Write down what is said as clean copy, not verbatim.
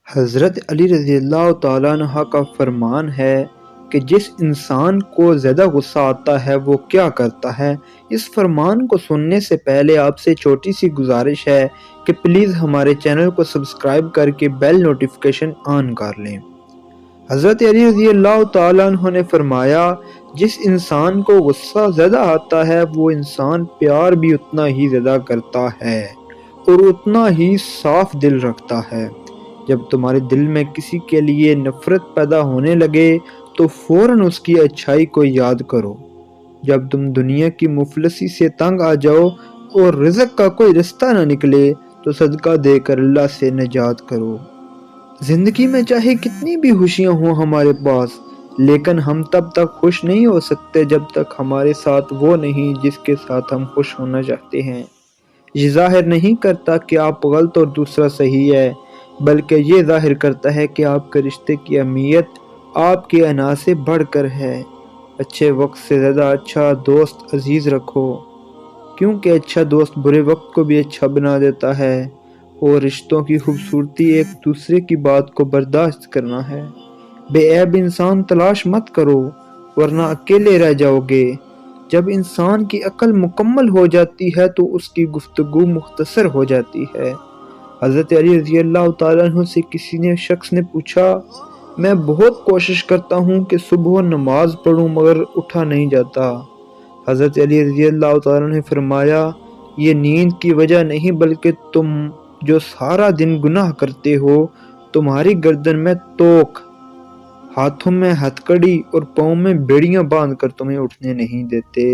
حضرت علی رضی اللہ تعالیٰ عنہ کا فرمان ہے کہ جس انسان کو زیادہ غصہ آتا ہے وہ کیا کرتا ہے۔ اس فرمان کو سننے سے پہلے آپ سے چھوٹی سی گزارش ہے کہ پلیز ہمارے چینل کو سبسکرائب کر کے بیل نوٹیفیکیشن آن کر لیں۔ حضرت علی رضی اللہ تعالیٰ عنہ نے فرمایا، جس انسان کو غصہ زیادہ آتا ہے وہ انسان پیار بھی اتنا ہی زیادہ کرتا ہے اور اتنا ہی صاف دل رکھتا ہے۔ جب تمہارے دل میں کسی کے لیے نفرت پیدا ہونے لگے تو فوراً اس کی اچھائی کو یاد کرو۔ جب تم دنیا کی مفلسی سے تنگ آ جاؤ اور رزق کا کوئی رستہ نہ نکلے تو صدقہ دے کر اللہ سے نجات کرو۔ زندگی میں چاہے کتنی بھی خوشیاں ہوں ہمارے پاس، لیکن ہم تب تک خوش نہیں ہو سکتے جب تک ہمارے ساتھ وہ نہیں جس کے ساتھ ہم خوش ہونا چاہتے ہیں۔ یہ ظاہر نہیں کرتا کہ آپ غلط اور دوسرا صحیح ہے، بلکہ یہ ظاہر کرتا ہے کہ آپ کے رشتے کی اہمیت آپ کے انا سے بڑھ کر ہے۔ اچھے وقت سے زیادہ اچھا دوست عزیز رکھو، کیونکہ اچھا دوست برے وقت کو بھی اچھا بنا دیتا ہے، اور رشتوں کی خوبصورتی ایک دوسرے کی بات کو برداشت کرنا ہے۔ بے عیب انسان تلاش مت کرو ورنہ اکیلے رہ جاؤ گے۔ جب انسان کی عقل مکمل ہو جاتی ہے تو اس کی گفتگو مختصر ہو جاتی ہے۔ حضرت علی رضی اللہ تعالیٰ عنہ سے کسی شخص نے پوچھا، میں بہت کوشش کرتا ہوں کہ صبح نماز پڑھوں مگر اٹھا نہیں جاتا۔ حضرت علی رضی اللہ تعالیٰ عنہ نے فرمایا، یہ نیند کی وجہ نہیں بلکہ تم جو سارا دن گناہ کرتے ہو، تمہاری گردن میں توق، ہاتھوں میں ہتھ کڑی اور پاؤں میں بیڑیاں باندھ کر تمہیں اٹھنے نہیں دیتے۔